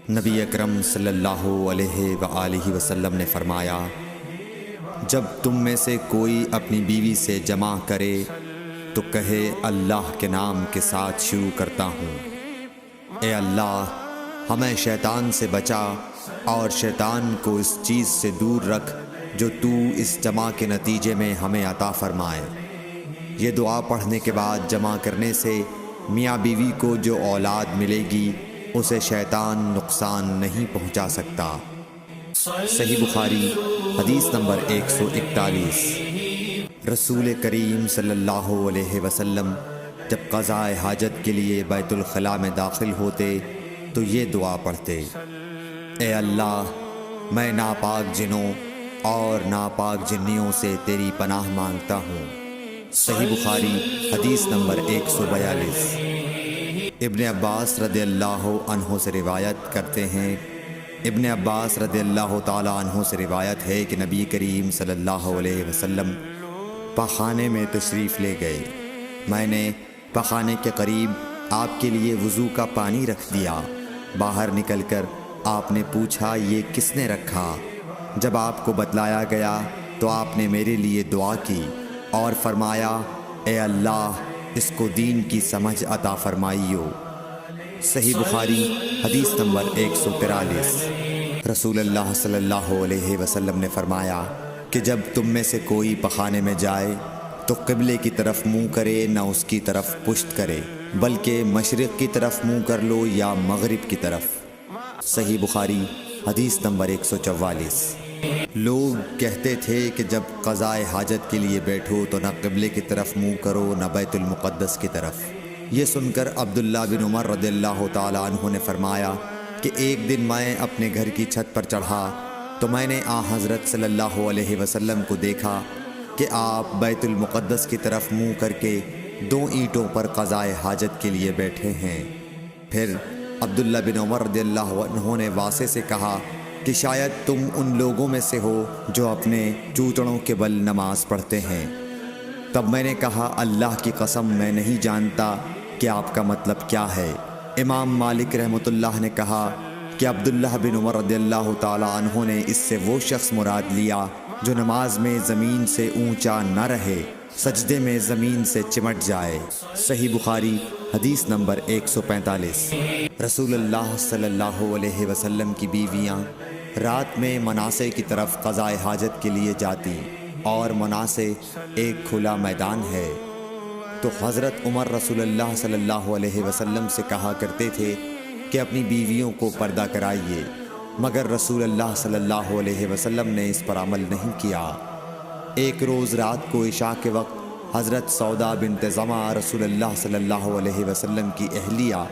نبی اکرم صلی اللہ علیہ وآلہ وسلم نے فرمایا، جب تم میں سے کوئی اپنی بیوی سے جمع کرے تو کہے اللہ کے نام کے ساتھ شروع کرتا ہوں، اے اللہ ہمیں شیطان سے بچا اور شیطان کو اس چیز سے دور رکھ جو تو اس جمع کے نتیجے میں ہمیں عطا فرمائے۔ یہ دعا پڑھنے کے بعد جمع کرنے سے میاں بیوی کو جو اولاد ملے گی اسے شیطان نقصان نہیں پہنچا سکتا۔ صحیح بخاری حدیث نمبر 141۔ رسول کریم صلی اللہ علیہ وسلم جب قضاء حاجت کے لیے بیت الخلاء میں داخل ہوتے تو یہ دعا پڑھتے، اے اللہ میں ناپاک جنوں اور ناپاک جنیوں سے تیری پناہ مانگتا ہوں۔ صحیح بخاری حدیث نمبر 142۔ ابن عباس رضی اللہ عنہ سے روایت کرتے ہیں، ابن عباس رضی اللہ تعالی عنہ سے روایت ہے کہ نبی کریم صلی اللہ علیہ وسلم پاخانے میں تشریف لے گئے۔ میں نے پاخانے کے قریب آپ کے لیے وضو کا پانی رکھ دیا۔ باہر نکل کر آپ نے پوچھا یہ کس نے رکھا؟ جب آپ کو بتلایا گیا تو آپ نے میرے لیے دعا کی اور فرمایا، اے اللہ اس کو دین کی سمجھ عطا فرمائیو۔ صحیح بخاری حدیث نمبر 143۔ رسول اللہ صلی اللہ علیہ وسلم نے فرمایا کہ جب تم میں سے کوئی پخانے میں جائے تو قبلے کی طرف منہ کرے نہ اس کی طرف پشت کرے، بلکہ مشرق کی طرف منہ کر لو یا مغرب کی طرف۔ صحیح بخاری حدیث نمبر 144۔ لوگ کہتے تھے کہ جب قضاء حاجت کے لیے بیٹھو تو نہ قبلے کی طرف منہ کرو نہ بیت المقدس کی طرف۔ یہ سن کر عبداللہ بن عمر رضی اللہ تعالی عنہ نے فرمایا کہ ایک دن میں اپنے گھر کی چھت پر چڑھا تو میں نے حضرت صلی اللہ علیہ وسلم کو دیکھا کہ آپ بیت المقدس کی طرف منہ کر کے 2 اینٹوں پر قضاء حاجت کے لیے بیٹھے ہیں۔ پھر عبداللہ بن عمر رضی اللہ عنہ نے واسع سے کہا کہ شاید تم ان لوگوں میں سے ہو جو اپنے چوتڑوں کے بل نماز پڑھتے ہیں۔ تب میں نے کہا اللہ کی قسم میں نہیں جانتا کہ آپ کا مطلب کیا ہے۔ امام مالک رحمۃ اللہ نے کہا کہ عبداللہ بن عمر رضی اللہ تعالی عنہ نے اس سے وہ شخص مراد لیا جو نماز میں زمین سے اونچا نہ رہے، سجدے میں زمین سے چمٹ جائے۔ صحیح بخاری حدیث نمبر 145۔ رسول اللہ صلی اللہ علیہ وسلم کی بیویاں رات میں مناصے کی طرف قضاء حاجت کے لیے جاتی اور مناصے ایک کھلا میدان ہے، تو حضرت عمر رسول اللہ صلی اللہ علیہ وسلم سے کہا کرتے تھے کہ اپنی بیویوں کو پردہ کرائیے، مگر رسول اللہ صلی اللہ علیہ وسلم نے اس پر عمل نہیں کیا۔ ایک روز رات کو عشاء کے وقت حضرت سودا بنت زمعہ رسول اللہ صلی اللہ علیہ وسلم کی اہلیہ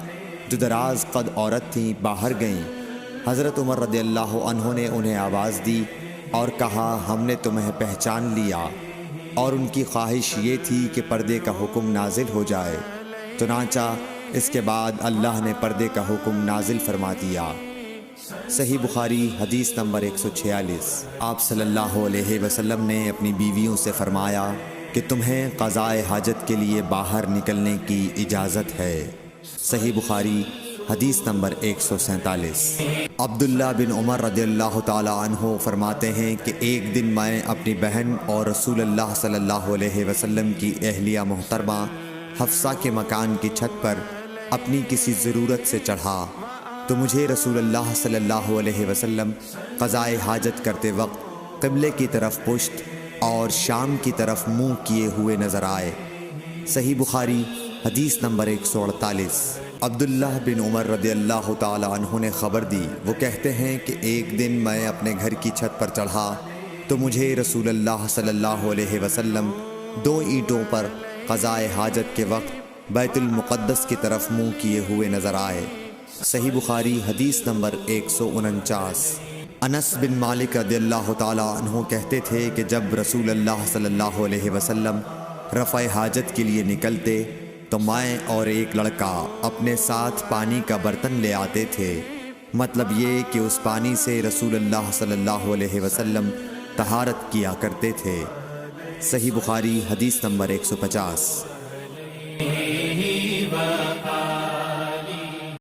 جو دراز قد عورت تھیں باہر گئیں۔ حضرت عمر رضی اللہ عنہ نے انہیں آواز دی اور کہا ہم نے تمہیں پہچان لیا، اور ان کی خواہش یہ تھی کہ پردے کا حکم نازل ہو جائے، چنانچہ اس کے بعد اللہ نے پردے کا حکم نازل فرما دیا۔ صحیح بخاری حدیث نمبر 146۔ آپ صلی اللہ علیہ وسلم نے اپنی بیویوں سے فرمایا کہ تمہیں قضاء حاجت کے لیے باہر نکلنے کی اجازت ہے۔ صحیح بخاری حدیث نمبر 147۔ عبداللہ بن عمر رضی اللہ تعالی عنہ فرماتے ہیں کہ ایک دن میں اپنی بہن اور رسول اللہ صلی اللہ علیہ وسلم کی اہلیہ محترمہ حفصہ کے مکان کی چھت پر اپنی کسی ضرورت سے چڑھا تو مجھے رسول اللہ صلی اللہ علیہ وسلم قضاء حاجت کرتے وقت قبلے کی طرف پشت اور شام کی طرف منہ کیے ہوئے نظر آئے۔ صحیح بخاری حدیث نمبر 148۔ عبداللہ بن عمر رضی اللہ تعالی عنہ نے خبر دی، وہ کہتے ہیں کہ ایک دن میں اپنے گھر کی چھت پر چڑھا تو مجھے رسول اللہ صلی اللہ علیہ وسلم 2 اینٹوں پر قضاء حاجت کے وقت بیت المقدس کی طرف منہ کیے ہوئے نظر آئے۔ صحیح بخاری حدیث نمبر 149۔ انس بن مالک رضی اللہ تعالی عنہ کہتے تھے کہ جب رسول اللہ صلی اللہ علیہ وسلم رفع حاجت کے لیے نکلتے تو میں اور ایک لڑکا اپنے ساتھ پانی کا برتن لے آتے تھے، مطلب یہ کہ اس پانی سے رسول اللہ صلی اللہ علیہ وسلم طہارت کیا کرتے تھے۔ صحیح بخاری حدیث نمبر 150۔